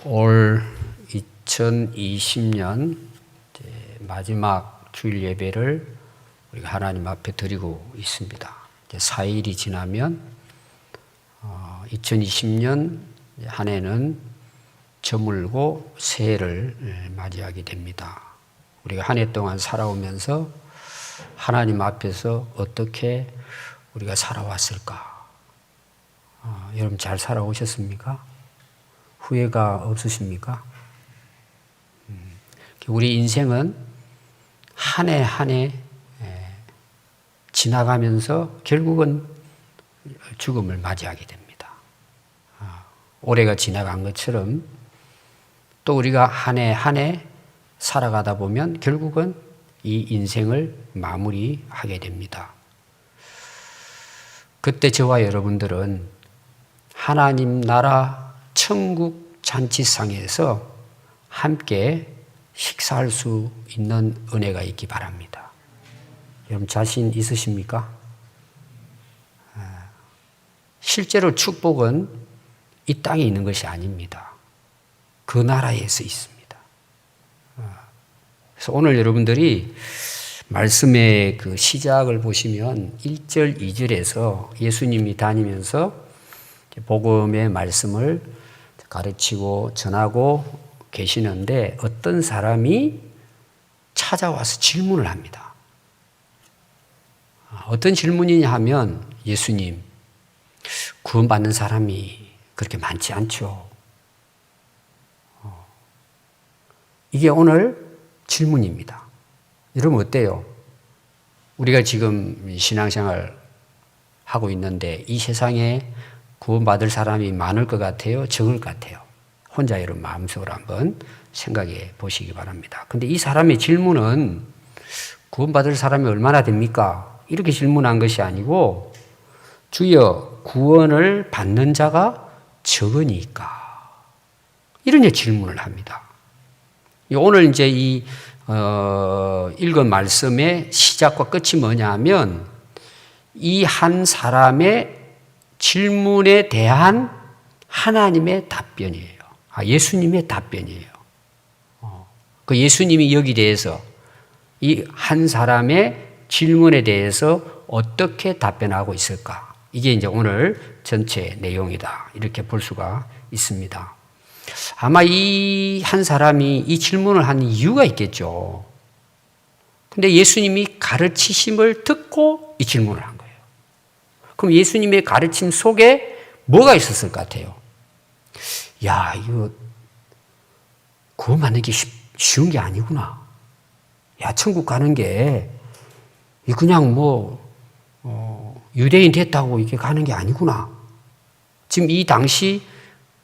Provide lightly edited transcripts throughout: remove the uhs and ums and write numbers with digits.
올 2020년 마지막 주일 예배를 우리가 하나님 앞에 드리고 있습니다. 4일이 지나면 2020년 한 해는 저물고 새해를 맞이하게 됩니다. 우리가 한 해 동안 살아오면서 하나님 앞에서 어떻게 우리가 살아왔을까? 여러분 잘 살아오셨습니까? 후회가 없으십니까? 우리 인생은 한 해 한 해 지나가면서 결국은 죽음을 맞이하게 됩니다. 올해가 지나간 것처럼 또 우리가 한 해 한 해 살아가다 보면 결국은 이 인생을 마무리하게 됩니다. 그때 저와 여러분들은 하나님 나라 천국 잔치상에서 함께 식사할 수 있는 은혜가 있기 바랍니다. 여러분 자신 있으십니까? 실제로 축복은 이 땅에 있는 것이 아닙니다. 그 나라에서 있습니다. 그래서 오늘 여러분들이 말씀의 그 시작을 보시면 1절, 2절에서 예수님이 다니면서 복음의 말씀을 가르치고 전하고 계시는데 어떤 사람이 찾아와서 질문을 합니다. 어떤 질문이냐 하면 예수님, 구원받는 사람이 그렇게 많지 않죠. 이게 오늘 질문입니다. 여러분 어때요? 우리가 지금 신앙생활 하고 있는데 이 세상에 구원받을 사람이 많을 것 같아요? 적을 것 같아요? 혼자 여러분 마음속으로 한번 생각해 보시기 바랍니다. 근데 이 사람의 질문은 구원받을 사람이 얼마나 됩니까? 이렇게 질문한 것이 아니고 주여 구원을 받는 자가 적으니까 이런 질문을 합니다. 오늘 이제 이 읽은 말씀의 시작과 끝이 뭐냐 하면 이 한 사람의 질문에 대한 하나님의 답변이에요. 예수님의 답변이에요. 그 예수님이 여기 대해서 이 한 사람의 질문에 대해서 어떻게 답변하고 있을까? 이게 이제 오늘 전체 내용이다. 이렇게 볼 수가 있습니다. 아마 이 한 사람이 이 질문을 한 이유가 있겠죠. 근데 예수님이 가르치심을 듣고 이 질문을 한 거예요. 그럼 예수님의 가르침 속에 뭐가 있었을 것 같아요? 야, 이거 구원받는 게 쉬운 게 아니구나. 야, 천국 가는 게 그냥 유대인 됐다고 이게 가는 게 아니구나. 지금 이 당시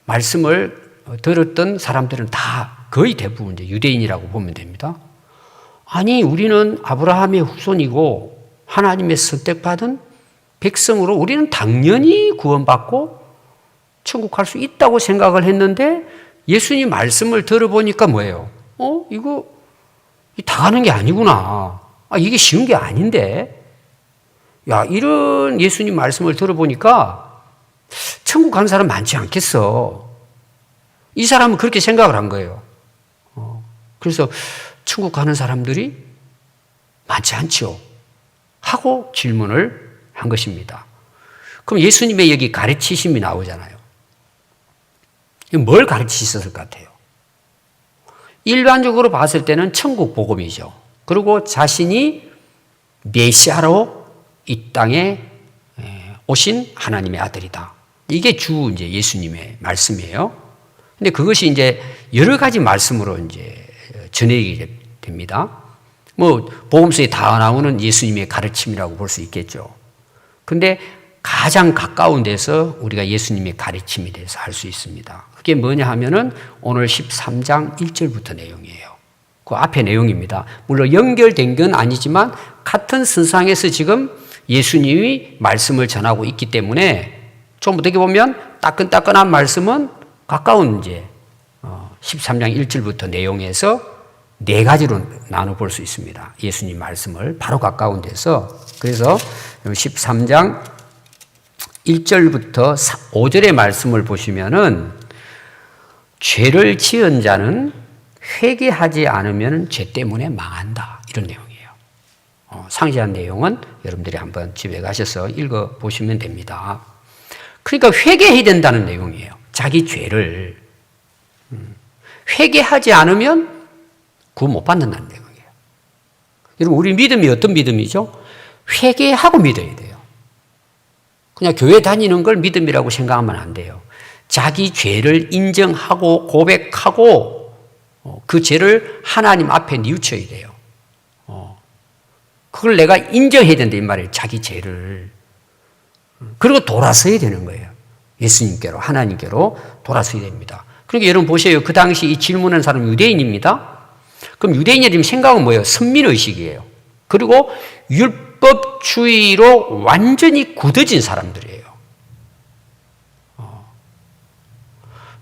말씀을 들었던 사람들은 다 거의 대부분 이제 유대인이라고 보면 됩니다. 아니, 우리는 아브라함의 후손이고 하나님의 선택받은 백성으로 우리는 당연히 구원받고 천국 갈 수 있다고 생각을 했는데 예수님 말씀을 들어보니까 뭐예요? 이거 다 가는 게 아니구나. 이게 쉬운 게 아닌데. 야, 이런 예수님 말씀을 들어보니까 천국 가는 사람 많지 않겠어. 이 사람은 그렇게 생각을 한 거예요. 그래서 천국 가는 사람들이 많지 않죠. 하고 질문을 한 것입니다. 그럼 예수님의 여기 가르치심이 나오잖아요. 뭘 가르치셨을 것 같아요? 일반적으로 봤을 때는 천국 복음이죠. 그리고 자신이 메시아로 이 땅에 오신 하나님의 아들이다. 이게 주 이제 예수님의 말씀이에요. 근데 그것이 이제 여러 가지 말씀으로 이제 전해지게 됩니다. 복음서에 다 나오는 예수님의 가르침이라고 볼 수 있겠죠. 근데 가장 가까운 데서 우리가 예수님의 가르침에 대해서 알 수 있습니다. 그게 뭐냐 하면은 오늘 13장 1절부터 내용이에요. 그 앞에 내용입니다. 물론 연결된 건 아니지만 같은 선상에서 지금 예수님이 말씀을 전하고 있기 때문에 좀 어떻게 보면 따끈따끈한 말씀은 가까운 이제 13장 1절부터 내용에서 네 가지로 나눠볼 수 있습니다. 예수님 말씀을 바로 가까운 데서. 그래서 13장 1절부터 5절의 말씀을 보시면은 죄를 지은 자는 회개하지 않으면 죄 때문에 망한다. 이런 내용이에요. 상세한 내용은 여러분들이 한번 집에 가셔서 읽어보시면 됩니다. 그러니까 회개해야 된다는 내용이에요. 자기 죄를. 회개하지 않으면 구원 못 받는다는 내용이에요. 여러분, 우리 믿음이 어떤 믿음이죠? 회개하고 믿어야 돼요. 그냥 교회 다니는 걸 믿음이라고 생각하면 안 돼요. 자기 죄를 인정하고 고백하고 그 죄를 하나님 앞에 뉘우쳐야 돼요. 그걸 내가 인정해야 된다 이 말이에요. 자기 죄를. 그리고 돌아서야 되는 거예요. 예수님께로, 하나님께로 돌아서야 됩니다. 그러니까 여러분 보세요. 그 당시 이 질문한 사람은 유대인입니다. 그럼 유대인의 생각은 뭐예요? 선민의식이에요. 그리고 율법주의로 완전히 굳어진 사람들이에요.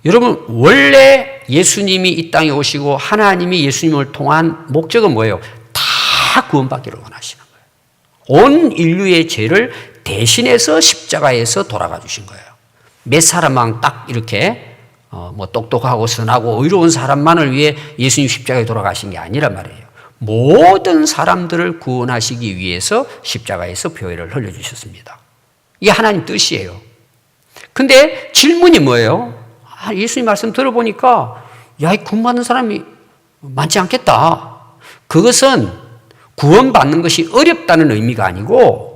여러분, 원래 예수님이 이 땅에 오시고 하나님이 예수님을 통한 목적은 뭐예요? 다 구원받기를 원하시는 거예요. 온 인류의 죄를 대신해서 십자가에서 돌아가 주신 거예요. 몇 사람만 딱 이렇게 똑똑하고 선하고 의로운 사람만을 위해 예수님 십자가에 돌아가신 게 아니란 말이에요. 모든 사람들을 구원하시기 위해서 십자가에서 보혈을 흘려주셨습니다. 이게 하나님 뜻이에요. 근데 질문이 뭐예요? 예수님 말씀 들어보니까 이 구원받는 사람이 많지 않겠다. 그것은 구원받는 것이 어렵다는 의미가 아니고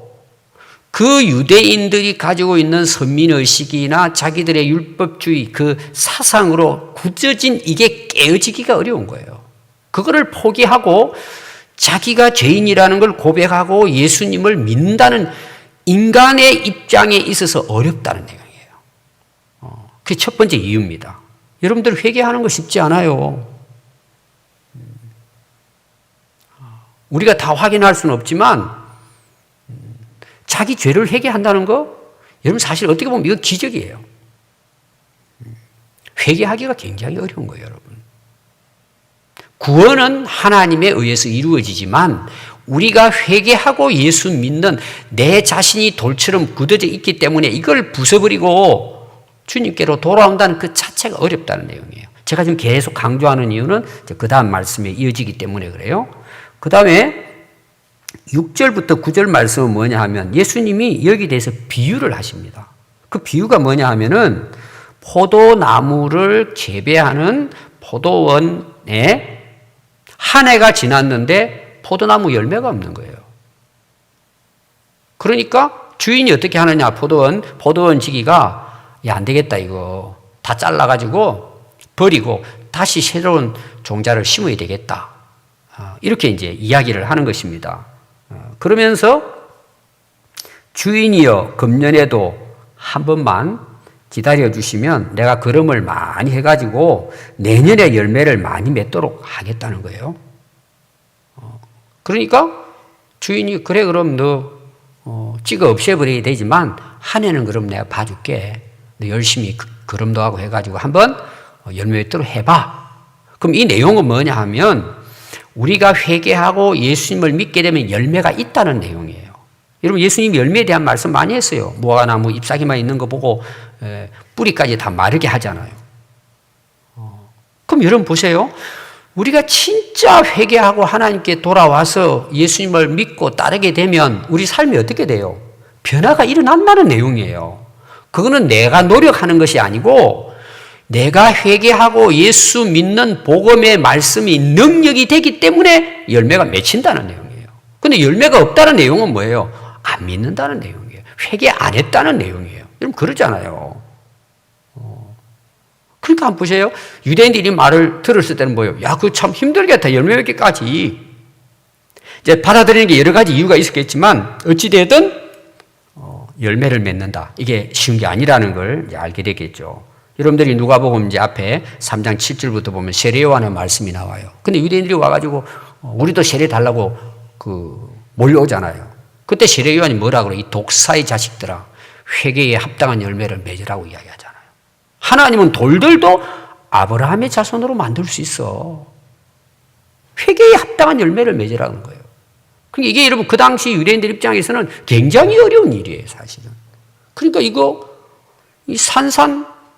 그 유대인들이 가지고 있는 선민의식이나 자기들의 율법주의 그 사상으로 굳어진 이게 깨어지기가 어려운 거예요. 그거를 포기하고 자기가 죄인이라는 걸 고백하고 예수님을 믿는다는 인간의 입장에 있어서 어렵다는 내용이에요. 그게 첫 번째 이유입니다. 여러분들 회개하는 거 쉽지 않아요. 우리가 다 확인할 수는 없지만 자기 죄를 회개한다는 거 여러분 사실 어떻게 보면 이거 기적이에요. 회개하기가 굉장히 어려운 거예요, 여러분. 구원은 하나님에 의해서 이루어지지만 우리가 회개하고 예수 믿는 내 자신이 돌처럼 굳어져 있기 때문에 이걸 부숴버리고 주님께로 돌아온다는 그 자체가 어렵다는 내용이에요. 제가 지금 계속 강조하는 이유는 그 다음 말씀에 이어지기 때문에 그래요. 그 다음에 6절부터 9절 말씀은 뭐냐 하면 예수님이 여기에 대해서 비유를 하십니다. 그 비유가 뭐냐 하면은 포도나무를 재배하는 포도원에 한 해가 지났는데 포도나무 열매가 없는 거예요. 그러니까 주인이 어떻게 하느냐, 포도원 지기가 안 되겠다, 이거. 다 잘라가지고 버리고 다시 새로운 종자를 심어야 되겠다. 이렇게 이제 이야기를 하는 것입니다. 그러면서 주인이여 금년에도 한 번만 기다려 주시면 내가 거름을 많이 해가지고 내년에 열매를 많이 맺도록 하겠다는 거예요. 그러니까 주인이 그래 그럼 너 찍어 없애버려야 되지만 한 해는 그럼 내가 봐줄게. 너 열심히 거름도 하고 해가지고 한번 열매 맺도록 해봐. 그럼 이 내용은 뭐냐 하면 우리가 회개하고 예수님을 믿게 되면 열매가 있다는 내용이에요. 여러분 예수님이 열매에 대한 말씀 많이 했어요. 무화과나무 잎사귀만 있는 거 보고 뿌리까지 다 마르게 하잖아요. 그럼 여러분 보세요. 우리가 진짜 회개하고 하나님께 돌아와서 예수님을 믿고 따르게 되면 우리 삶이 어떻게 돼요? 변화가 일어난다는 내용이에요. 그거는 내가 노력하는 것이 아니고 내가 회개하고 예수 믿는 복음의 말씀이 능력이 되기 때문에 열매가 맺힌다는 내용이에요. 그런데 열매가 없다는 내용은 뭐예요? 안 믿는다는 내용이에요. 회개 안 했다는 내용이에요. 여러분 그러잖아요. 그러니까 한번 보세요. 유대인들이 말을 들었을 때는 뭐예요? 야, 그거 참 힘들겠다. 열매 맺기까지. 이제 받아들이는 게 여러 가지 이유가 있었겠지만 어찌되든 열매를 맺는다. 이게 쉬운 게 아니라는 걸 이제 알게 되겠죠. 여러분들이 누가복음 이제 앞에 3장 7절부터 보면 세례 요한의 말씀이 나와요. 근데 유대인들이 와가지고 우리도 세례 달라고 몰려오잖아요. 그때 세례 요한이 뭐라 그래? 이 독사의 자식들아, 회개에 합당한 열매를 맺으라고 이야기하잖아요. 하나님은 돌들도 아브라함의 자손으로 만들 수 있어. 회개에 합당한 열매를 맺으라는 거예요. 그러니까 이게 여러분 그 당시 유대인들 입장에서는 굉장히 어려운 일이에요, 사실은. 그러니까 이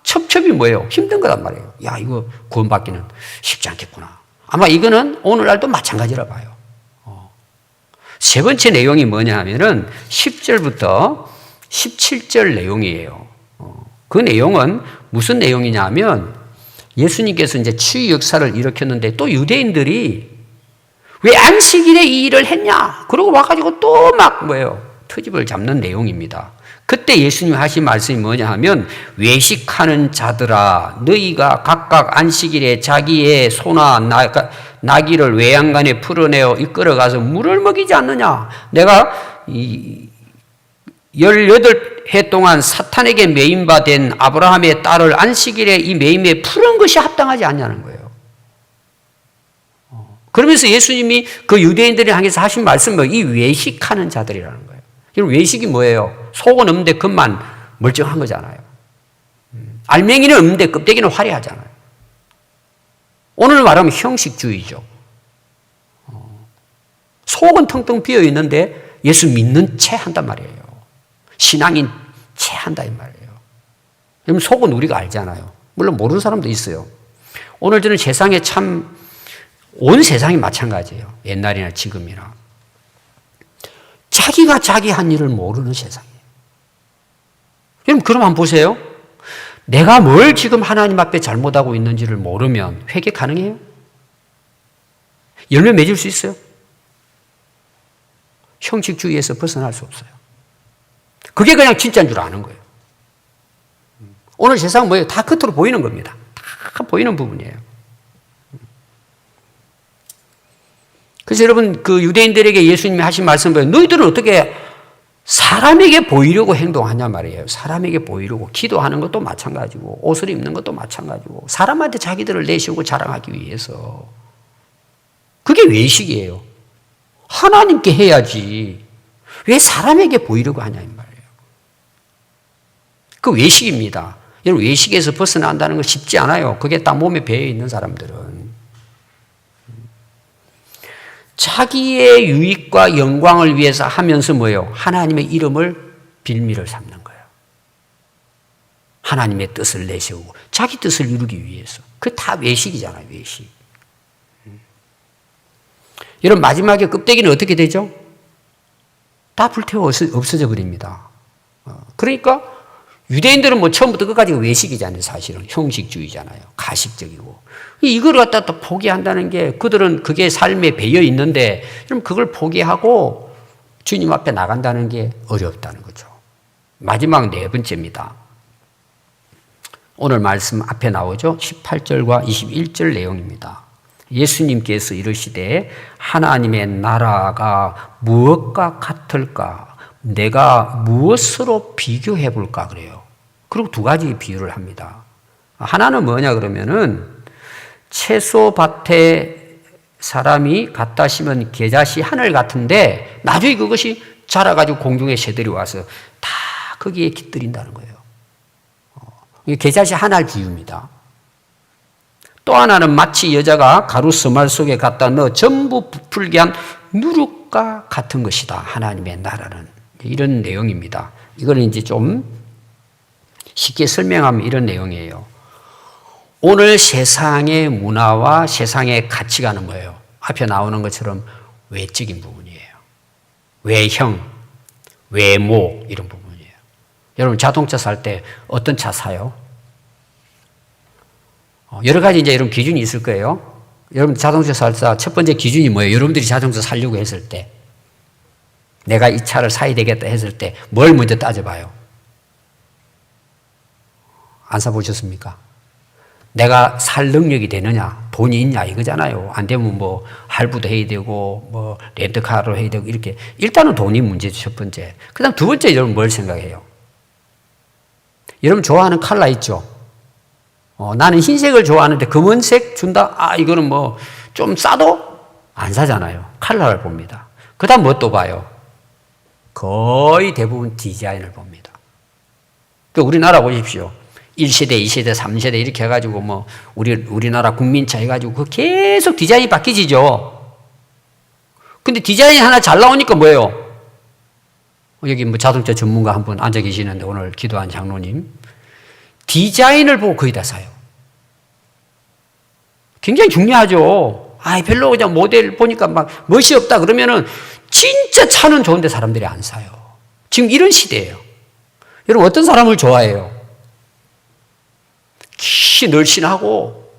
첩첩이 뭐예요? 힘든 거란 말이에요. 야, 이거 구원받기는 쉽지 않겠구나. 아마 이거는 오늘날도 마찬가지라 봐요. 세 번째 내용이 뭐냐 하면은 10절부터 17절 내용이에요. 그 내용은 무슨 내용이냐 하면 예수님께서 이제 치유 역사를 일으켰는데 또 유대인들이 왜 안식일에 이 일을 했냐? 그러고 와가지고 또 막 뭐예요? 트집을 잡는 내용입니다. 그때 예수님이 하신 말씀이 뭐냐 하면 외식하는 자들아 너희가 각각 안식일에 자기의 소나 나귀를 외양간에 풀어내어 이끌어가서 물을 먹이지 않느냐? 내가 18해 동안 사탄에게 매임받은 아브라함의 딸을 안식일에 이 매임에 풀은 것이 합당하지 않냐는 거예요. 그러면서 예수님이 그 유대인들을 향해서 하신 말씀은 이 외식하는 자들이라는 거예요. 여러분 외식이 뭐예요? 속은 없는데 겉만 멀쩡한 거잖아요. 알맹이는 없는데 껍데기는 화려하잖아요. 오늘 말하면 형식주의죠. 속은 텅텅 비어 있는데 예수 믿는 채 한단 말이에요. 신앙인 채 한다 이 말이에요. 여러분 속은 우리가 알잖아요. 물론 모르는 사람도 있어요. 오늘 저는 세상에 참 온 세상이 마찬가지예요. 옛날이나 지금이나. 자기가 자기 한 일을 모르는 세상이에요. 여러분 그럼 한번 보세요. 내가 뭘 지금 하나님 앞에 잘못하고 있는지를 모르면 회개 가능해요? 열매 맺을 수 있어요? 형식주의에서 벗어날 수 없어요. 그게 그냥 진짜인 줄 아는 거예요. 오늘 세상은 뭐예요? 다 겉으로 보이는 겁니다. 다 보이는 부분이에요. 그래서 여러분 그 유대인들에게 예수님이 하신 말씀은 뭐예요? 너희들은 어떻게 사람에게 보이려고 행동하냐 말이에요. 사람에게 보이려고 기도하는 것도 마찬가지고 옷을 입는 것도 마찬가지고 사람한테 자기들을 내세우고 자랑하기 위해서 그게 외식이에요. 하나님께 해야지 왜 사람에게 보이려고 하냐 이 말이에요. 그 외식입니다. 여러분 외식에서 벗어난다는 건 쉽지 않아요. 그게 딱 몸에 배어 있는 사람들은. 자기의 유익과 영광을 위해서 하면서 뭐예요? 하나님의 이름을 빌미를 삼는 거예요. 하나님의 뜻을 내세우고 자기 뜻을 이루기 위해서. 그게 다 외식이잖아요. 외식. 여러분 마지막에 껍데기는 어떻게 되죠? 다 불태워 없어져 버립니다. 그러니까 유대인들은 뭐 처음부터 끝까지 외식이잖아요. 사실은 형식주의잖아요. 가식적이고. 이걸 갖다 또 포기한다는 게 그들은 그게 삶에 배어 있는데 그럼 그걸 포기하고 주님 앞에 나간다는 게 어렵다는 거죠. 마지막 네 번째입니다. 오늘 말씀 앞에 나오죠. 18절과 21절 내용입니다. 예수님께서 이르시되 하나님의 나라가 무엇과 같을까? 내가 무엇으로 비교해 볼까 그래요. 그리고 두 가지 비유를 합니다. 하나는 뭐냐 그러면은 채소밭에 사람이 갖다 심은 겨자씨 하늘 같은데 나중에 그것이 자라가지고 공중에 새들이 와서 다 거기에 깃들인다는 거예요. 이게 겨자씨 하나의 비유입니다. 또 하나는 마치 여자가 가루 서말 속에 갖다 넣어 전부 부풀게 한 누룩과 같은 것이다. 하나님의 나라는. 이런 내용입니다. 이거는 이제 좀 쉽게 설명하면 이런 내용이에요. 오늘 세상의 문화와 세상의 가치관은 뭐예요? 앞에 나오는 것처럼 외적인 부분이에요. 외형, 외모 이런 부분이에요. 여러분 자동차 살 때 어떤 차 사요? 여러 가지 이제 이런 기준이 있을 거예요. 여러분 자동차 살 때 첫 번째 기준이 뭐예요? 여러분들이 자동차 사려고 했을 때 내가 이 차를 사야 되겠다 했을 때 뭘 먼저 따져봐요? 안 사보셨습니까? 내가 살 능력이 되느냐, 돈이 있냐 이거잖아요. 안 되면 뭐 할부도 해야 되고 뭐 렌트카로 해야 되고 이렇게 일단은 돈이 문제죠. 첫 번째. 그다음 두 번째 여러분 뭘 생각해요? 여러분 좋아하는 컬러 있죠? 나는 흰색을 좋아하는데 검은색 준다? 아 이거는 뭐 좀 싸도 안 사잖아요. 컬러를 봅니다. 그다음 뭐 또 봐요? 거의 대부분 디자인을 봅니다. 그 우리나라 보십시오. 1세대, 2세대, 3세대 이렇게 해가지고 뭐 우리나라 국민차 해가지고 그 계속 디자인이 바뀌지죠. 근데 디자인이 하나 잘 나오니까 뭐예요? 여기 뭐 자동차 전문가 한 분 앉아 계시는데 오늘 기도한 장로님. 디자인을 보고 거의 다 사요. 굉장히 중요하죠. 별로 그냥 모델 보니까 막 멋이 없다 그러면은 진짜 차는 좋은데 사람들이 안 사요. 지금 이런 시대예요. 여러분 어떤 사람을 좋아해요? 키 늘씬하고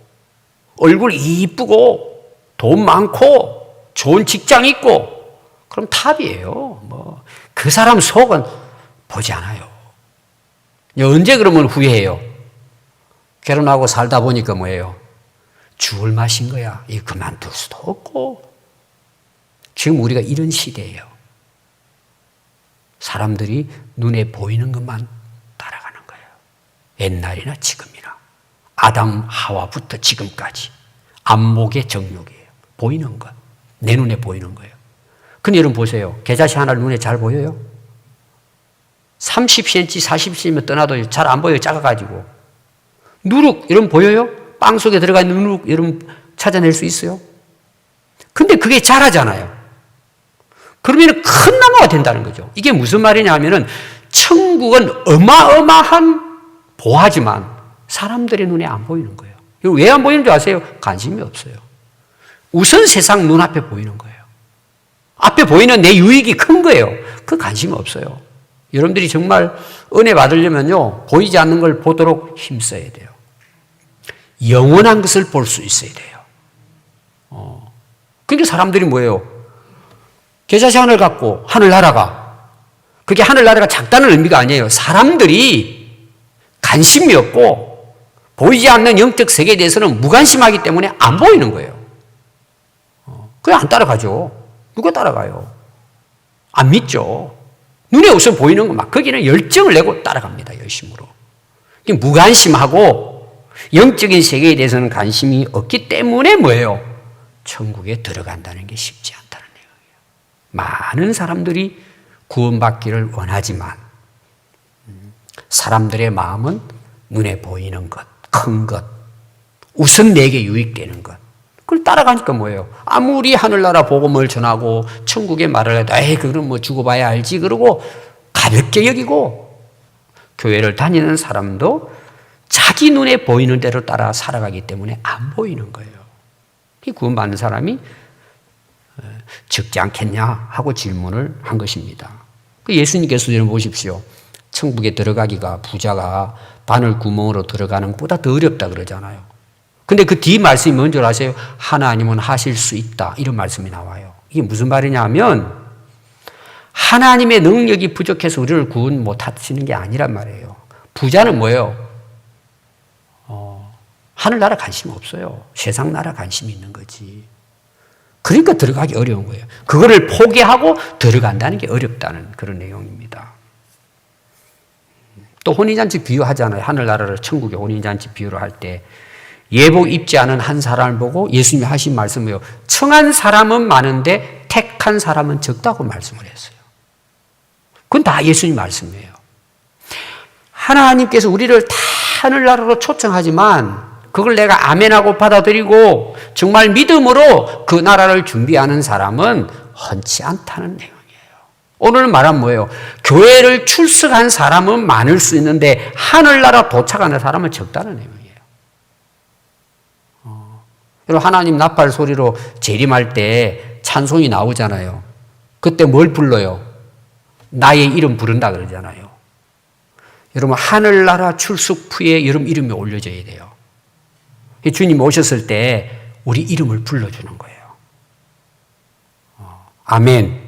얼굴 이쁘고 돈 많고 좋은 직장 있고 그럼 탑이에요. 그 사람 속은 보지 않아요. 언제 그러면 후회해요? 결혼하고 살다 보니까 뭐예요? 죽을 맛인 거야. 이거 그만둘 수도 없고. 지금 우리가 이런 시대예요. 사람들이 눈에 보이는 것만 따라가는 거예요. 옛날이나 지금이나. 아담, 하와부터 지금까지. 안목의 정욕이에요. 보이는 것. 내 눈에 보이는 거예요. 근데 여러분 보세요. 겨자씨 하나 눈에 잘 보여요? 30cm, 40cm면 떠나도 잘 안 보여요. 작아가지고. 누룩, 여러분 보여요? 빵 속에 들어가 있는 누룩, 여러분 찾아낼 수 있어요? 근데 그게 자라잖아요. 그러면 큰 나무가 된다는 거죠. 이게 무슨 말이냐 하면은 천국은 어마어마한 보화지만 사람들의 눈에 안 보이는 거예요. 왜 안 보이는 줄 아세요? 관심이 없어요. 우선 세상 눈앞에 보이는 거예요. 앞에 보이는 내 유익이 큰 거예요. 그 관심이 없어요. 여러분들이 정말 은혜 받으려면요, 보이지 않는 걸 보도록 힘써야 돼요. 영원한 것을 볼 수 있어야 돼요. 그러니까 사람들이 뭐예요? 겨자씨 하늘 갖고 하늘나라가, 그게 하늘나라가 작다는 의미가 아니에요. 사람들이 관심이 없고 보이지 않는 영적 세계에 대해서는 무관심하기 때문에 안 보이는 거예요. 그게 안 따라가죠. 누가 따라가요? 안 믿죠. 눈에 우선 보이는 것만, 거기는 열정을 내고 따라갑니다. 열심으로. 무관심하고 영적인 세계에 대해서는 관심이 없기 때문에 뭐예요? 천국에 들어간다는 게 쉽지 않다는 내용이에요. 많은 사람들이 구원받기를 원하지만 사람들의 마음은 눈에 보이는 것, 큰 것, 우선 내게 유익되는 것, 그걸 따라가니까 뭐예요? 아무리 하늘나라 복음을 전하고 천국의 말을 해도 그럼 뭐 죽어봐야 알지 그러고 가볍게 여기고, 교회를 다니는 사람도 자기 눈에 보이는 대로 따라 살아가기 때문에 안 보이는 거예요. 구원받는 사람이 적지 않겠냐 하고 질문을 한 것입니다. 예수님께서 여러분 보십시오. 천국에 들어가기가 부자가 바늘 구멍으로 들어가는 것보다 더 어렵다 그러잖아요. 근데 그 뒤 말씀이 뭔 줄 아세요? 하나님은 하실 수 있다, 이런 말씀이 나와요. 이게 무슨 말이냐 하면 하나님의 능력이 부족해서 우리를 구원 못 하시는 게 아니란 말이에요. 부자는 뭐예요? 하늘나라 관심 없어요. 세상 나라 관심이 있는 거지. 그러니까 들어가기 어려운 거예요. 그거를 포기하고 들어간다는 게 어렵다는 그런 내용입니다. 또 혼인잔치 비유하잖아요. 하늘나라를 천국의 혼인잔치 비유를 할 때 예복 입지 않은 한 사람을 보고 예수님이 하신 말씀이에요. 청한 사람은 많은데 택한 사람은 적다고 말씀을 했어요. 그건 다 예수님 말씀이에요. 하나님께서 우리를 다 하늘나라로 초청하지만 그걸 내가 아멘하고 받아들이고 정말 믿음으로 그 나라를 준비하는 사람은 흔치 않다는 내용이에요. 오늘 말은 뭐예요? 교회를 출석한 사람은 많을 수 있는데 하늘나라 도착하는 사람은 적다는 내용이에요. 여러분, 하나님 나팔 소리로 재림할 때 찬송이 나오잖아요. 그때 뭘 불러요? 나의 이름 부른다 그러잖아요. 여러분, 하늘나라 출석 후에 여러분 이름이 올려져야 돼요. 주님 오셨을 때 우리 이름을 불러주는 거예요. 아멘.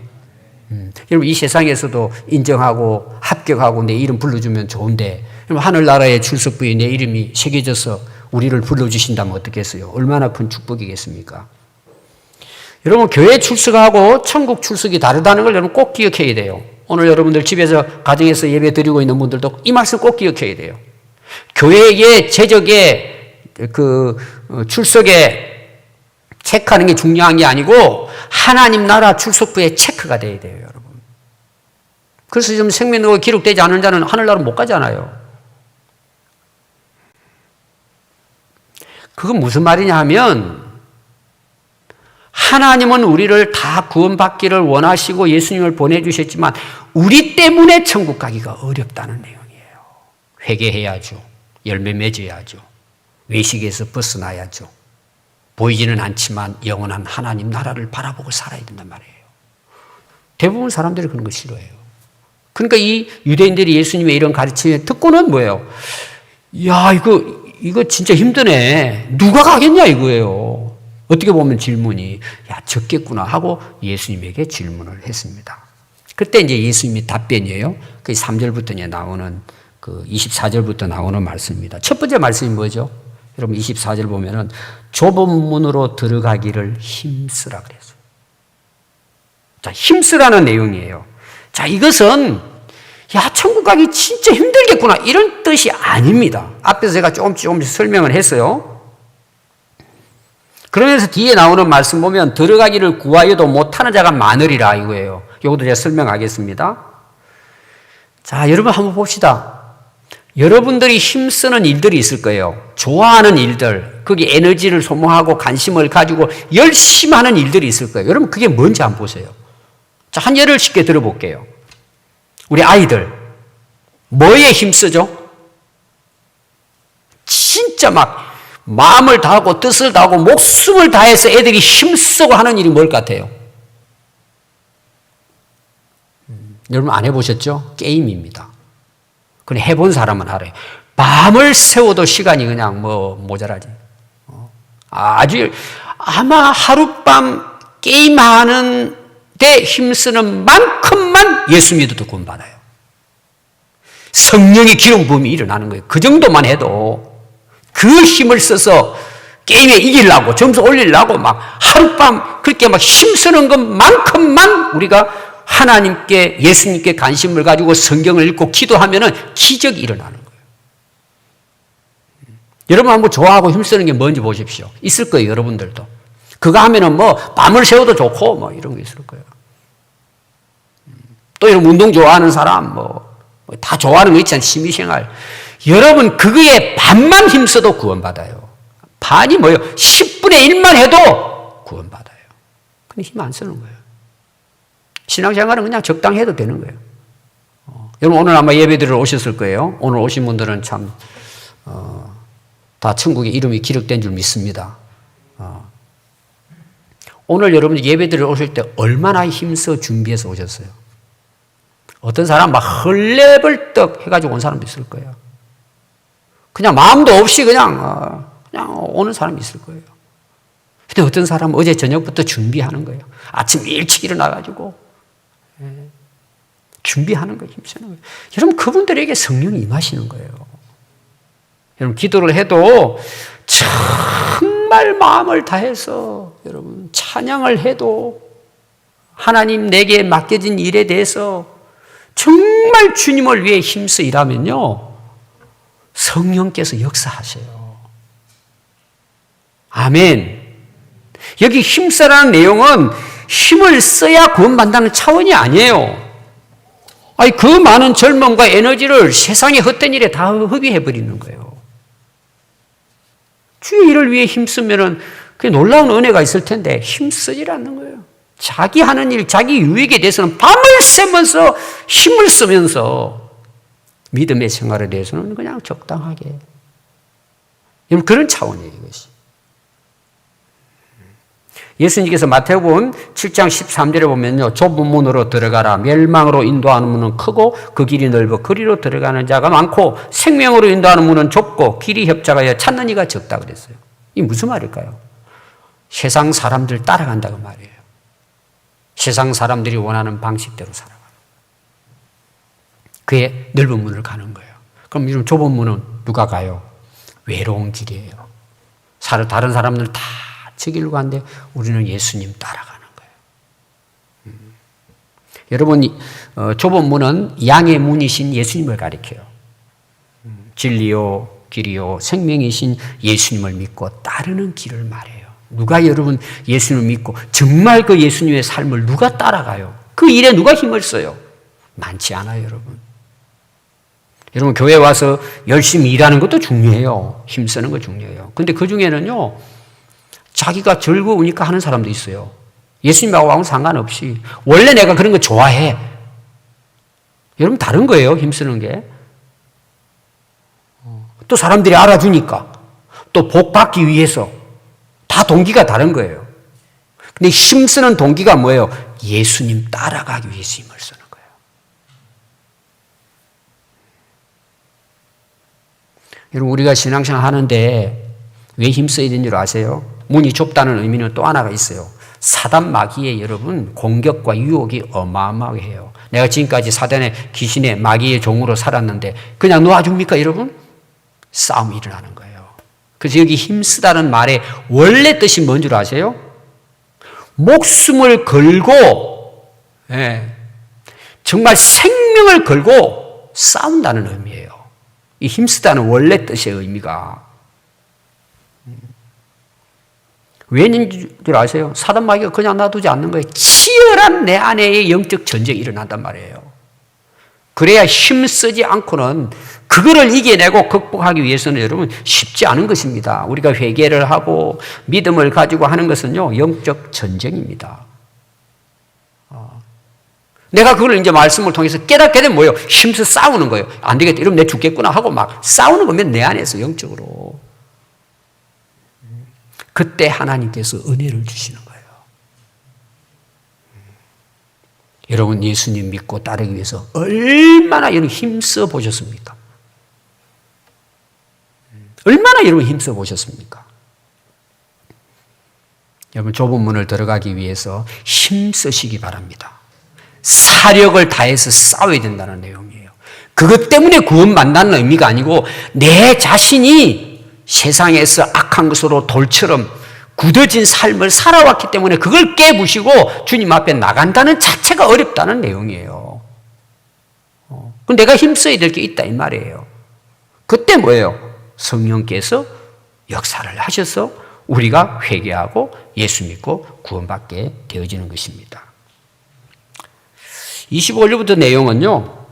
여러분, 이 세상에서도 인정하고 합격하고 내 이름 불러주면 좋은데, 여러분, 하늘나라의 출석부에 내 이름이 새겨져서 우리를 불러주신다면 어떻겠어요? 얼마나 큰 축복이겠습니까? 여러분, 교회 출석하고 천국 출석이 다르다는 걸 여러분 꼭 기억해야 돼요. 오늘 여러분들 집에서 가정에서 예배 드리고 있는 분들도 이 말씀 꼭 기억해야 돼요. 교회의 재적의 출석에 체크하는 게 중요한 게 아니고 하나님 나라 출석부에 체크가 돼야 돼요, 여러분. 그래서 지금 생명록에 기록되지 않은 자는 하늘나라 못 가잖아요. 그건 무슨 말이냐 하면 하나님은 우리를 다 구원받기를 원하시고 예수님을 보내주셨지만 우리 때문에 천국 가기가 어렵다는 내용이에요. 회개해야죠. 열매 맺어야죠. 외식에서 벗어나야죠. 보이지는 않지만 영원한 하나님 나라를 바라보고 살아야 된단 말이에요. 대부분 사람들이 그런 거 싫어해요. 그러니까 이 유대인들이 예수님의 이런 가르침에 듣고는 뭐예요? 야, 이거 진짜 힘드네. 누가 가겠냐 이거예요. 어떻게 보면 질문이 야, 적겠구나 하고 예수님에게 질문을 했습니다. 그때 이제 예수님의 답변이에요. 그 3절부터 이제 나오는 그 24절부터 나오는 말씀입니다. 첫 번째 말씀이 뭐죠? 여러분 24절 보면은 좁은 문으로 들어가기를 힘쓰라 그랬어요. 자, 힘쓰라는 내용이에요. 자, 이것은 야, 천국 가기 진짜 힘들겠구나 이런 뜻이 아닙니다. 앞에서 제가 조금씩 설명을 했어요. 그러면서 뒤에 나오는 말씀 보면 들어가기를 구하여도 못하는 자가 많으리라 이거예요. 이것도 제가 설명하겠습니다. 자, 여러분 한번 봅시다. 여러분들이 힘쓰는 일들이 있을 거예요. 좋아하는 일들, 거기 에너지를 소모하고 관심을 가지고 열심히 하는 일들이 있을 거예요. 여러분 그게 뭔지 한번 보세요. 자, 한 예를 쉽게 들어볼게요. 우리 아이들 뭐에 힘쓰죠? 진짜 막 마음을 다하고 뜻을 다하고 목숨을 다해서 애들이 힘쓰고 하는 일이 뭘 같아요? 여러분 안 해보셨죠? 게임입니다. 그냥 해본 사람은 알아요. 밤을 새워도 시간이 그냥 모자라지. 아주 아마 하룻밤 게임하는 데 힘쓰는 만큼만 예수 믿어도 구원받아요. 성령의 기름 부음이 일어나는 거예요. 그 정도만 해도 그 힘을 써서 게임에 이기려고 점수 올리려고 막 하룻밤 그렇게 막 힘쓰는 것만큼만 우리가 하나님께 예수님께 관심을 가지고 성경을 읽고 기도하면은 기적이 일어나는 거예요. 여러분 한번 좋아하고 힘쓰는 게 뭔지 보십시오. 있을 거예요, 여러분들도. 그거 하면은 밤을 새워도 좋고 이런 거 있을 거예요. 또 이런 운동 좋아하는 사람 다 좋아하는 거 있잖아요. 취미생활. 여러분 그거에 반만 힘써도 구원받아요. 반이 뭐예요? 10분의 1만 해도 구원받아요. 근데 힘 안 쓰는 거예요. 신앙생활은 그냥 적당히 해도 되는 거예요. 여러분 오늘 아마 예배드리러 오셨을 거예요. 오늘 오신 분들은 참 다 천국에 이름이 기록된 줄 믿습니다. 오늘 여러분 예배드리러 오실 때 얼마나 힘써 준비해서 오셨어요? 어떤 사람 막 헐레벌떡 해가지고 온 사람도 있을 거예요. 그냥 마음도 없이 그냥 오는 사람이 있을 거예요. 근데 어떤 사람은 어제 저녁부터 준비하는 거예요. 아침 일찍 일어나가지고 준비하는 거예요. 힘쓰는 거예요. 여러분 그분들에게 성령이 임하시는 거예요. 여러분 기도를 해도 정말 마음을 다해서 여러분 찬양을 해도 하나님 내게 맡겨진 일에 대해서 정말 주님을 위해 힘써 일하면요 성령께서 역사하세요. 아멘. 여기 힘써라는 내용은 힘을 써야 구원받는다는 차원이 아니에요. 아니 그 많은 젊음과 에너지를 세상의 헛된 일에 다 허비해버리는 거예요. 주의 일을 위해 힘쓰면은 그게 놀라운 은혜가 있을 텐데 힘쓰질 않는 거예요. 자기 하는 일, 자기 유익에 대해서는 밤을 새면서 힘을 쓰면서 믿음의 생활에 대해서는 그냥 적당하게. 여러분 그런 차원이에요, 이것이. 예수님께서 마태복음 7장 13절에 보면요. 좁은 문으로 들어가라. 멸망으로 인도하는 문은 크고 그 길이 넓어 그리로 들어가는 자가 많고 생명으로 인도하는 문은 좁고 길이 협착하여 찾는 이가 적다 그랬어요. 이게 무슨 말일까요? 세상 사람들 따라간다고 말이에요. 세상 사람들이 원하는 방식대로 살아가요. 그의 넓은 문을 가는 거예요. 그럼 이런 좁은 문은 누가 가요? 외로운 길이에요. 다른 사람들 다 저 길로 가는데 우리는 예수님 따라가는 거예요. 여러분 좁은 문은 양의 문이신 예수님을 가리켜요. 진리요 길이요 생명이신 예수님을 믿고 따르는 길을 말해요. 누가 여러분 예수님을 믿고 정말 그 예수님의 삶을 누가 따라가요? 그 일에 누가 힘을 써요? 많지 않아요, 여러분. 여러분 교회 와서 열심히 일하는 것도 중요해요. 힘쓰는 거 중요해요. 근데 그 중에는요. 자기가 즐거우니까 하는 사람도 있어요. 예수님하고 아무 상관없이. 원래 내가 그런 거 좋아해. 여러분 다른 거예요, 힘쓰는 게. 또 사람들이 알아주니까, 또 복 받기 위해서, 다 동기가 다른 거예요. 근데 힘쓰는 동기가 뭐예요? 예수님 따라가기 위해서 힘을 쓰는 거예요. 여러분, 우리가 신앙생활 하는데 왜 힘써야 되는 줄 아세요? 문이 좁다는 의미는 또 하나가 있어요. 사단 마귀의 여러분 공격과 유혹이 어마어마하게 해요. 내가 지금까지 사단의 귀신의 마귀의 종으로 살았는데 그냥 놓아줍니까 여러분? 싸움이 일어나는 거예요. 그래서 여기 힘쓰다는 말의 원래 뜻이 뭔 줄 아세요? 목숨을 걸고 정말 생명을 걸고 싸운다는 의미예요. 이 힘쓰다는 원래 뜻의 의미가 왜 있는 줄 아세요? 사단 마귀가 그냥 놔두지 않는 거예요. 치열한 내 안에의 영적 전쟁이 일어난단 말이에요. 그래야 힘쓰지 않고는 그거를 이겨내고 극복하기 위해서는 여러분 쉽지 않은 것입니다. 우리가 회개를 하고 믿음을 가지고 하는 것은요 영적 전쟁입니다. 내가 그걸 이제 말씀을 통해서 깨닫게 되면 뭐예요? 힘써 싸우는 거예요. 안 되겠다. 이러면 내 죽겠구나 하고 막 싸우는 거면 내 안에서 영적으로. 그때 하나님께서 은혜를 주시는 거예요. 여러분 예수님 믿고 따르기 위해서 얼마나 여러분 힘써 보셨습니까? 얼마나 여러분 힘써 보셨습니까? 여러분 좁은 문을 들어가기 위해서 힘쓰시기 바랍니다. 사력을 다해서 싸워야 된다는 내용이에요. 그것 때문에 구원받는다는 의미가 아니고 내 자신이 세상에서 악한 것으로 돌처럼 굳어진 삶을 살아왔기 때문에 그걸 깨부시고 주님 앞에 나간다는 자체가 어렵다는 내용이에요. 그럼 내가 힘써야 될 게 있다 이 말이에요. 그때 뭐예요? 성령께서 역사를 하셔서 우리가 회개하고 예수 믿고 구원받게 되어지는 것입니다. 25절부터 내용은요.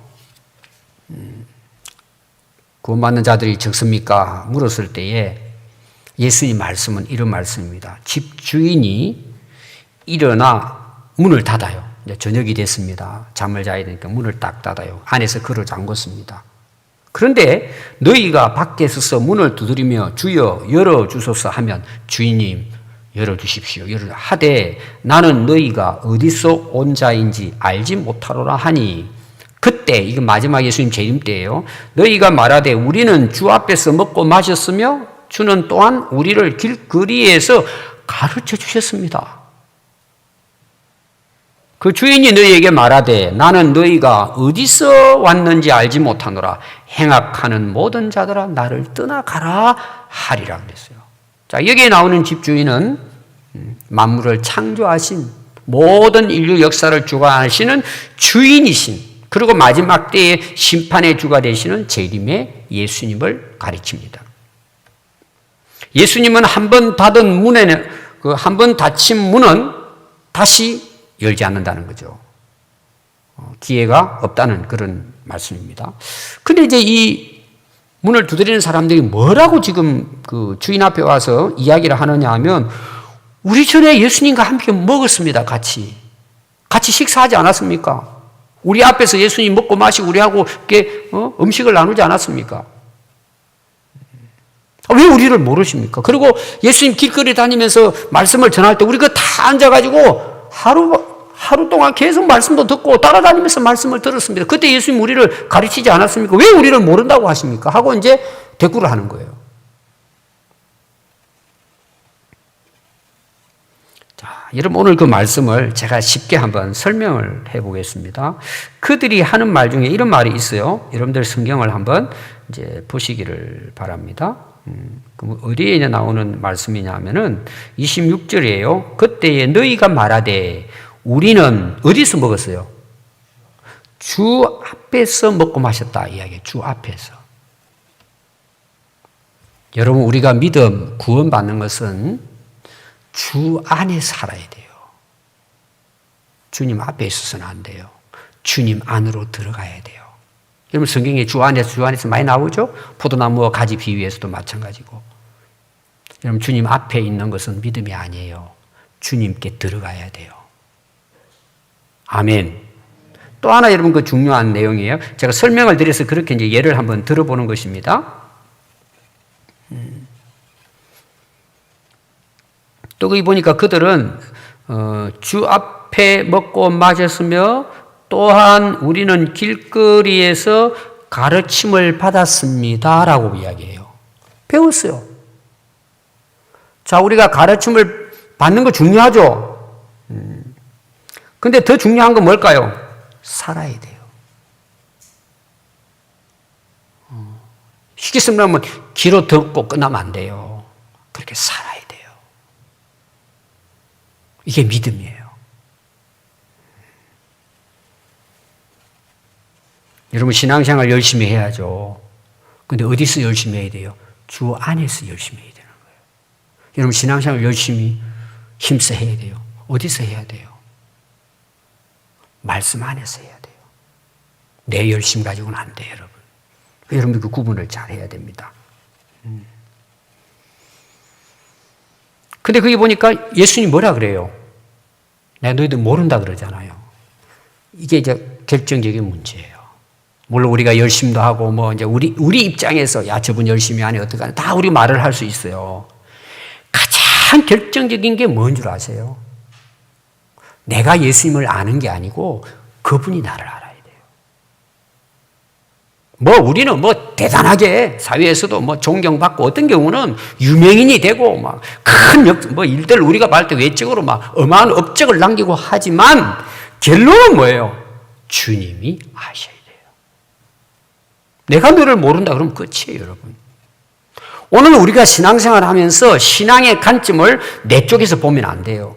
구원받는 자들이 적습니까? 물었을 때에 예수님 말씀은 이런 말씀입니다. 집주인이 일어나 문을 닫아요. 이제 저녁이 됐습니다. 잠을 자야 되니까 문을 딱 닫아요. 안에서 글을 잠궜습니다. 그런데 너희가 밖에 서서 문을 두드리며 주여 열어주소서 하면 주인님 열어주십시오. 하되 나는 너희가 어디서 온 자인지 알지 못하노라 하니 그때 이거 마지막 예수님 재림 때예요. 너희가 말하되 우리는 주 앞에서 먹고 마셨으며 주는 또한 우리를 길거리에서 가르쳐 주셨습니다. 그 주인이 너희에게 말하되 나는 너희가 어디서 왔는지 알지 못하노라. 행악하는 모든 자들아 나를 떠나가라 하리라 그랬어요. 자, 여기에 나오는 집주인은 만물을 창조하신 모든 인류 역사를 주관하시는 주인이신 그리고 마지막 때의 심판의 주가 되시는 재림의 예수님을 가르칩니다. 예수님은 한 번 닫은 문에는 한 번 닫힌 문은 다시 열지 않는다는 거죠. 기회가 없다는 그런 말씀입니다. 근데 이제 이 문을 두드리는 사람들이 뭐라고 지금 그 주인 앞에 와서 이야기를 하느냐 하면 우리 전에 예수님과 함께 먹었습니다. 같이 식사하지 않았습니까? 우리 앞에서 예수님 먹고 마시고 우리하고 이렇게 음식을 나누지 않았습니까? 왜 우리를 모르십니까? 그리고 예수님 길거리 다니면서 말씀을 전할 때 우리가 다 앉아가지고 하루 동안 계속 말씀도 듣고 따라다니면서 말씀을 들었습니다. 그때 예수님 우리를 가르치지 않았습니까? 왜 우리를 모른다고 하십니까? 하고 이제 대꾸를 하는 거예요. 자, 여러분 오늘 그 말씀을 제가 쉽게 한번 설명을 해보겠습니다. 그들이 하는 말 중에 이런 말이 있어요. 여러분들 성경을 한번 이제 보시기를 바랍니다. 어디에 나오는 말씀이냐면은 26절이에요. 그때에 너희가 말하되 우리는 어디서 먹었어요? 주 앞에서 먹고 마셨다 이야기예요. 주 앞에서. 여러분 우리가 믿음 구원받는 것은 주 안에 살아야 돼요. 주님 앞에 있어서는 안 돼요. 주님 안으로 들어가야 돼요. 여러분 성경에 주 안에서 많이 나오죠? 포도나무와 가지 비유에서도 마찬가지고. 여러분 주님 앞에 있는 것은 믿음이 아니에요. 주님께 들어가야 돼요. 아멘. 또 하나 여러분 그 중요한 내용이에요. 제가 설명을 드려서 그렇게 이제 예를 한번 들어보는 것입니다. 또 거기 보니까 그들은 주 앞에 먹고 마셨으며 또한 우리는 길거리에서 가르침을 받았습니다 라고 이야기해요. 배웠어요. 자, 우리가 가르침을 받는 거 중요하죠. 근데 더 중요한 건 뭘까요? 살아야 돼요. 쉽게 설명하면 귀로 듣고 끝나면 안 돼요. 그렇게 살아야 돼요. 이게 믿음이에요. 여러분 신앙생활 열심히 해야죠. 근데 어디서 열심히 해야 돼요? 주 안에서 열심히 해야 되는 거예요. 여러분 신앙생활 열심히 힘써 해야 돼요. 어디서 해야 돼요? 말씀 안에서 해야 돼요. 내 열심 가지고는 안 돼요, 여러분. 여러분 그 구분을 잘 해야 됩니다. 근데 거기 보니까 예수님이 뭐라 그래요? 내가 너희들 모른다 그러잖아요. 이게 이제 결정적인 문제예요. 물론 우리가 열심도 하고 뭐 이제 우리 입장에서 야 저분 열심히 하네 어떡하네 다 우리 말을 할 수 있어요. 가장 결정적인 게 뭔 줄 아세요? 내가 예수님을 아는 게 아니고 그분이 나를 알아야 돼요. 뭐 우리는 뭐 대단하게 사회에서도 뭐 존경받고 어떤 경우는 유명인이 되고 막 큰 뭐 일들 우리가 말할 때 외적으로 막 어마어마한 업적을 남기고 하지만 결론은 뭐예요? 주님이 아셔야 돼요. 내가 너를 모른다 그러면 끝이에요, 여러분. 오늘 우리가 신앙생활 하면서 신앙의 관점을 내 쪽에서 보면 안 돼요.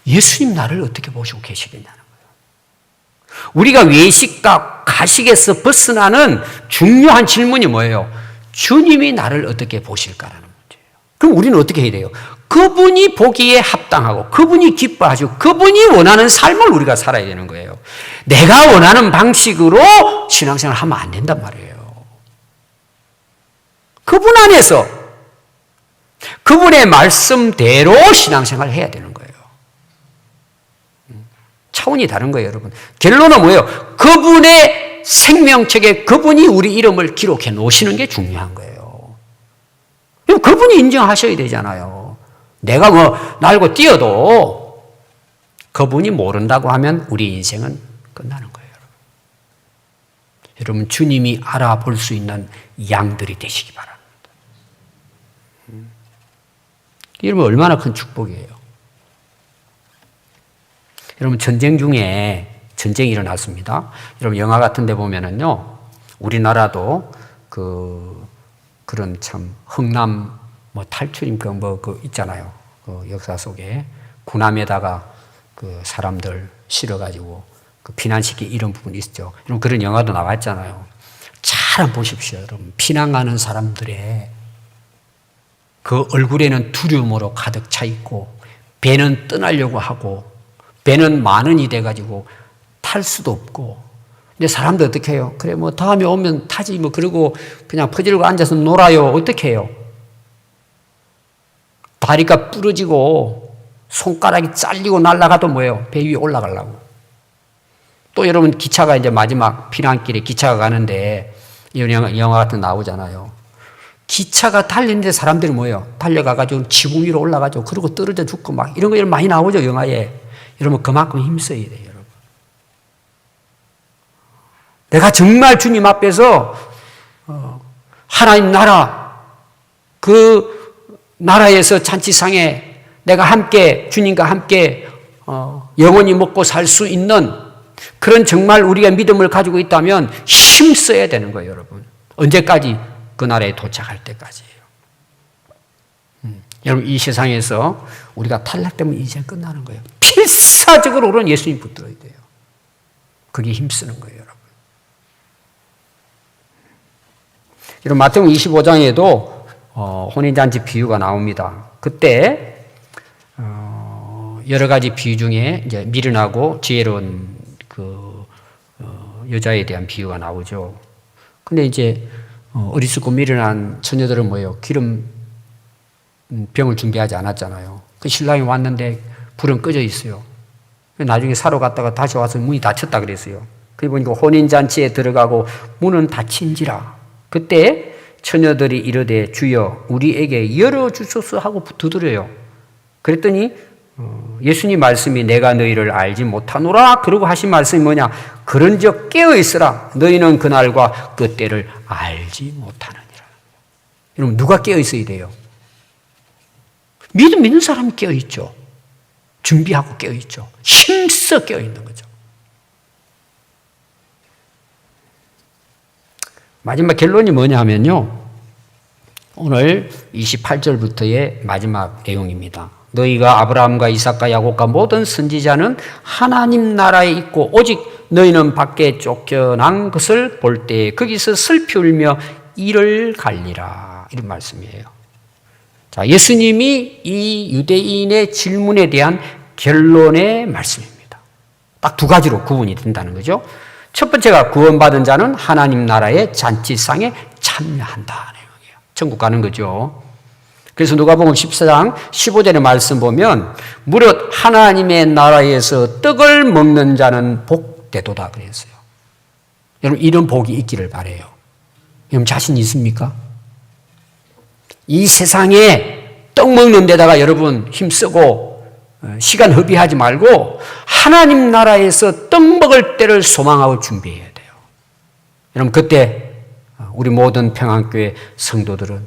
예수님 나를 어떻게 보시고 계시겠냐는 거예요. 우리가 외식과 가식에서 벗어나는 중요한 질문이 뭐예요? 주님이 나를 어떻게 보실까라는 문제예요. 그럼 우리는 어떻게 해야 돼요? 그분이 보기에 합당하고 그분이 기뻐하시고 그분이 원하는 삶을 우리가 살아야 되는 거예요. 내가 원하는 방식으로 신앙생활을 하면 안 된단 말이에요. 그분 안에서 그분의 말씀대로 신앙생활을 해야 되는 거예요. 차원이 다른 거예요, 여러분. 결론은 뭐예요? 그분의 생명책에 그분이 우리 이름을 기록해 놓으시는 게 중요한 거예요. 그분이 인정하셔야 되잖아요. 내가 뭐 날고 뛰어도 그분이 모른다고 하면 우리 인생은 끝나는 거예요. 여러분 주님이 알아볼 수 있는 양들이 되시기 바랍니다. 여러분 얼마나 큰 축복이에요. 여러분 전쟁 중에 전쟁이 일어났습니다. 여러분 영화 같은 데 보면은요. 우리나라도 그런 참 흥남 뭐 탈출인가 뭐 그 있잖아요. 그 역사 속에 군함에다가 그 사람들 실어 가지고 그 피난시키 이런 부분이 있죠. 여러분 그런 영화도 나왔잖아요. 잘 한번 보십시오. 여러분 피난가는 사람들의 그 얼굴에는 두려움으로 가득 차 있고 배는 떠나려고 하고 배는 만원이 돼가지고 탈 수도 없고 근데 사람들 어떻게 해요? 그래 뭐 다음에 오면 타지 뭐 그러고 그냥 퍼지르고 앉아서 놀아요. 어떻게 해요? 다리가 부러지고 손가락이 잘리고 날아가도 뭐예요? 배 위에 올라가려고. 또 여러분 기차가 이제 마지막 피난길에 기차가 가는데 이런 영화 같은 거 나오잖아요. 기차가 달리는데 사람들이 뭐예요? 달려가가지고 지붕 위로 올라가죠. 그러고 떨어져 죽고 막 이런 거 많이 나오죠, 영화에. 여러분, 그만큼 힘써야 돼요, 여러분. 내가 정말 주님 앞에서, 하나님 나라, 그 나라에서 잔치상에 내가 함께, 주님과 함께, 영원히 먹고 살 수 있는 그런 정말 우리가 믿음을 가지고 있다면 힘써야 되는 거예요, 여러분. 언제까지? 그 나라에 도착할 때까지예요. 여러분 이 세상에서 우리가 탈락되면 인생 끝나는 거예요. 필사적으로는 예수님 붙들어야 돼요. 그게 힘쓰는 거예요, 여러분. 여러분 마태복음 25장에도 혼인잔치 비유가 나옵니다. 그때 여러 가지 비유 중에 이제 미련하고 지혜로운 그 여자에 대한 비유가 나오죠. 근데 이제 어리석고 미련한 처녀들은 뭐예요? 기름 병을 준비하지 않았잖아요. 그 신랑이 왔는데 불은 꺼져 있어요. 나중에 사러 갔다가 다시 와서 문이 닫혔다 그랬어요. 그리고 보니까 혼인잔치에 들어가고 문은 닫힌지라. 그때 처녀들이 이르되 주여 우리에게 열어주소서 하고 두드려요. 그랬더니 예수님 말씀이 내가 너희를 알지 못하노라 그러고 하신 말씀이 뭐냐? 그런즉 깨어있으라 너희는 그날과 그 때를 알지 못하느니라. 여러분 누가 깨어있어야 돼요? 믿는 사람이 깨어있죠. 준비하고 깨어있죠. 힘써 깨어있는 거죠. 마지막 결론이 뭐냐면요. 오늘 28절부터의 마지막 내용입니다. 너희가 아브라함과 이삭과 야곱과 모든 선지자는 하나님 나라에 있고 오직 너희는 밖에 쫓겨난 것을 볼 때 거기서 슬피 울며 이를 갈리라. 이런 말씀이에요. 자, 예수님이 이 유대인의 질문에 대한 결론의 말씀입니다. 딱 두 가지로 구분이 된다는 거죠. 첫 번째가 구원받은 자는 하나님 나라의 잔치상에 참여한다. 내용이에요. 천국 가는 거죠. 그래서 누가복음 14장 15절의 말씀 보면 무릇 하나님의 나라에서 떡을 먹는 자는 복되도다 그랬어요. 여러분 이런 복이 있기를 바라요. 여러분 자신 있습니까? 이 세상에 떡 먹는 데다가 여러분 힘쓰고 시간 허비하지 말고 하나님 나라에서 떡 먹을 때를 소망하고 준비해야 돼요. 여러분 그때 우리 모든 평안교회 성도들은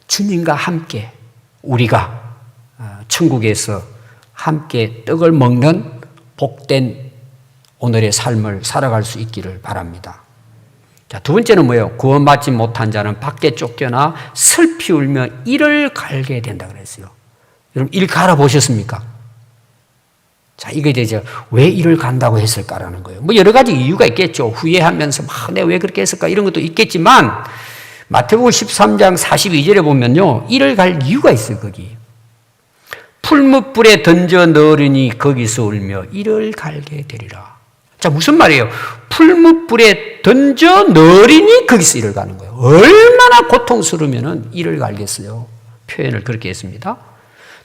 주님과 함께 우리가 천국에서 함께 떡을 먹는 복된 오늘의 삶을 살아갈 수 있기를 바랍니다. 자, 두 번째는 뭐예요? 구원받지 못한 자는 밖에 쫓겨나 슬피 울며 이를 갈게 된다 그랬어요. 여러분 일 갈아 보셨습니까? 자, 이거에 대해서 왜 이를 간다고 했을까라는 거예요. 뭐 여러 가지 이유가 있겠죠. 후회하면서 내가 왜 그렇게 했을까 이런 것도 있겠지만 마태복음 13장 42절에 보면요. 이를 갈 이유가 있어요. 거기. 풀무불에 던져 넣으리니 거기서 울며 이를 갈게 되리라. 자, 무슨 말이에요? 풀무불에 던져 넣으리니 거기서 이를 가는 거예요. 얼마나 고통스러우면 이를 갈겠어요. 표현을 그렇게 했습니다.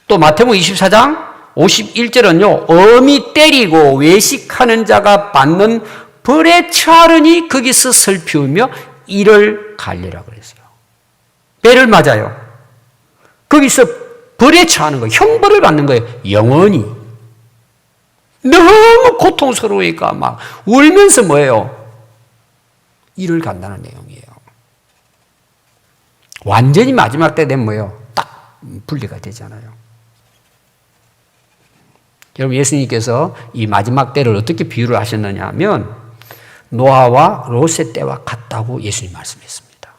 또 마태복음 24장 51절은요. 어미 때리고 외식하는 자가 받는 벌에 처하르니 거기서 슬피 울며 이를 갈리라 그랬어요. 배를 맞아요. 거기서 벌에 처하는 거예요. 형벌을 받는 거예요. 영원히. 너무 고통스러우니까 막 울면서 뭐예요? 이를 간다는 내용이에요. 완전히 마지막 때 되면 뭐예요? 딱 분리가 되잖아요. 여러분 예수님께서 이 마지막 때를 어떻게 비유를 하셨느냐 하면 노아와 롯의 때와 같다고 예수님 말씀했습니다.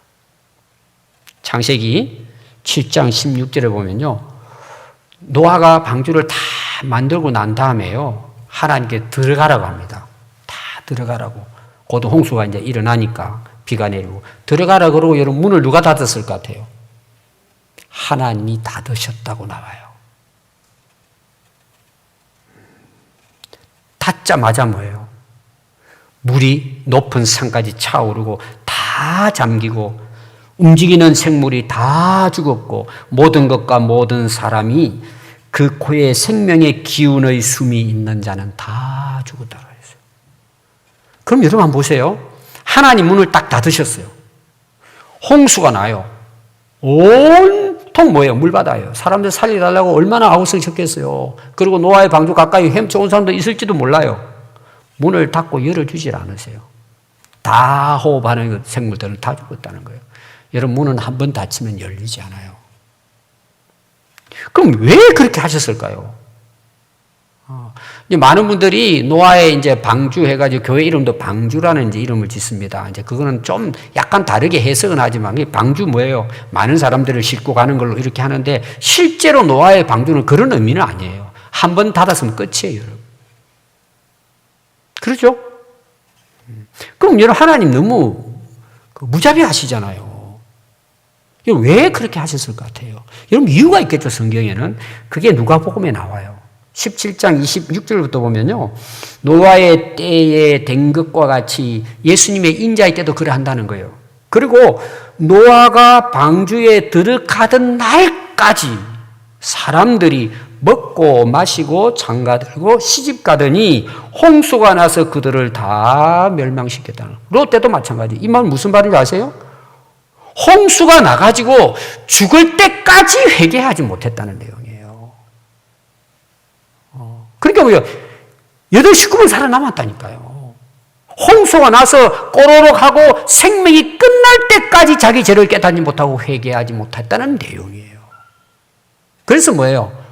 창세기 7장 16절에 보면요. 노아가 방주를 다 만들고 난 다음에요. 하나님께 들어가라고 합니다. 다 들어가라고. 곧 홍수가 이제 일어나니까 비가 내리고 들어가라 그러고 여러분 문을 누가 닫았을 것 같아요? 하나님이 닫으셨다고 나와요. 닫자마자 뭐예요? 물이 높은 산까지 차오르고 다 잠기고 움직이는 생물이 다 죽었고 모든 것과 모든 사람이 그 코에 생명의 기운의 숨이 있는 자는 다 죽었다고 했어요. 그럼 여러분 한번 보세요. 하나님 문을 딱 닫으셨어요. 홍수가 나요. 온통 뭐예요? 물바다예요. 사람들 살려달라고 얼마나 아우성이 쳤겠어요. 그리고 노아의 방주 가까이 헤엄쳐온 사람도 있을지도 몰라요. 문을 닫고 열어주질 않으세요. 다 호흡하는 생물들은 다 죽었다는 거예요. 여러분 문은 한 번 닫히면 열리지 않아요. 그럼 왜 그렇게 하셨을까요? 많은 분들이 노아의 이제 방주 해가지고 교회 이름도 방주라는 이제 이름을 짓습니다. 이제 그거는 좀 약간 다르게 해석은 하지만 방주 뭐예요? 많은 사람들을 싣고 가는 걸로 이렇게 하는데 실제로 노아의 방주는 그런 의미는 아니에요. 한 번 닫았으면 끝이에요, 여러분. 그렇죠? 그럼 여러분 하나님 너무 무자비하시잖아요. 왜 그렇게 하셨을 것 같아요? 여러분 이유가 있겠죠, 성경에는. 그게 누가복음에 나와요. 17장 26절부터 보면요. 노아의 때에 된 것과 같이 예수님의 인자의 때도 그래 한다는 거예요. 그리고 노아가 방주에 들어가던 날까지 사람들이 먹고 마시고 장가들고 시집가더니 홍수가 나서 그들을 다 멸망시켰다는 거예요. 롯 때도 마찬가지. 이 말 무슨 말인지 아세요? 홍수가 나가지고 죽을 때까지 회개하지 못했다는 내용이에요. 그러니까 뭐요? 8 식구는 살아남았다니까요. 홍수가 나서 꼬로록 하고 생명이 끝날 때까지 자기 죄를 깨닫지 못하고 회개하지 못했다는 내용이에요. 그래서 뭐예요?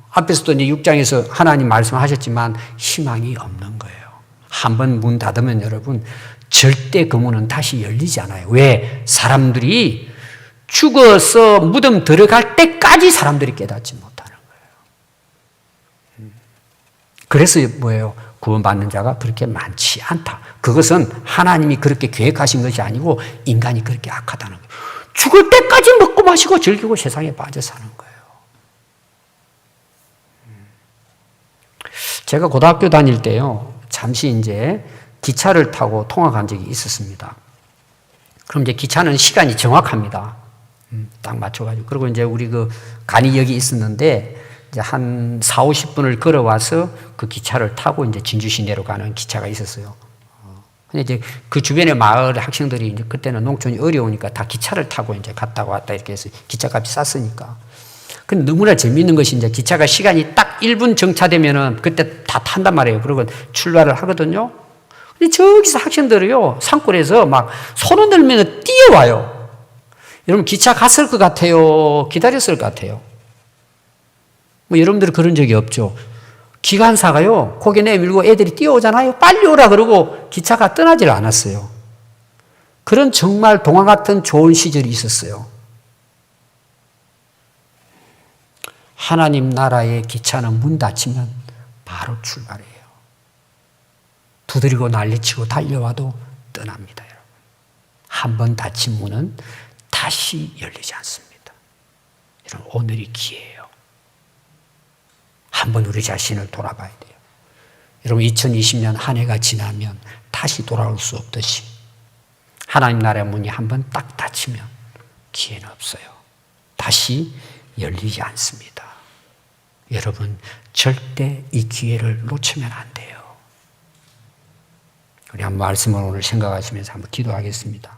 앞에서도 이제 6장에서 하나님 말씀하셨지만 희망이 없는 거예요. 한번 문 닫으면 여러분 절대 그 문은 다시 열리지 않아요. 왜? 사람들이 죽어서 무덤 들어갈 때까지 사람들이 깨닫지 못하는 거예요. 그래서 뭐예요? 구원받는 자가 그렇게 많지 않다. 그것은 하나님이 그렇게 계획하신 것이 아니고 인간이 그렇게 악하다는 거예요. 죽을 때까지 먹고 마시고 즐기고 세상에 빠져 사는 거예요. 제가 고등학교 다닐 때요, 잠시 이제 기차를 타고 통학한 적이 있었습니다. 그럼 이제 기차는 시간이 정확합니다. 딱 맞춰가지고. 그리고 이제 우리 그 간이역이 있었는데, 이제 한 4, 50분을 걸어와서 그 기차를 타고 이제 진주 시내로 가는 기차가 있었어요. 근데 이제 그 주변의 마을 학생들이 이제 그때는 농촌이 어려우니까 다 기차를 타고 이제 갔다 왔다 이렇게 해서 기차값이 쌌으니까. 근데 너무나 재미있는 것이 이제 기차가 시간이 딱 1분 정차되면은 그때 다 탄단 말이에요. 그리고 출발을 하거든요. 근데 저기서 학생들이요, 산골에서 막 손 흔들면서 뛰어와요. 여러분 기차 갔을 것 같아요? 기다렸을 것 같아요? 뭐 여러분들 그런 적이 없죠? 기관사가요, 고개 내밀고 애들이 뛰어오잖아요. 빨리 오라 그러고 기차가 떠나질 않았어요. 그런 정말 동화 같은 좋은 시절이 있었어요. 하나님 나라의 기차는 문 닫히면 바로 출발해요. 두드리고 난리치고 달려와도 떠납니다, 여러분. 한 번 닫힌 문은 다시 열리지 않습니다. 여러분, 오늘이 기회예요. 한번 우리 자신을 돌아봐야 돼요. 여러분, 2020년 한 해가 지나면 다시 돌아올 수 없듯이 하나님 나라의 문이 한번 딱 닫히면 기회는 없어요. 다시 열리지 않습니다. 여러분, 절대 이 기회를 놓치면 안 돼요. 우리 한번 말씀을 오늘 생각하시면서 한번 기도하겠습니다.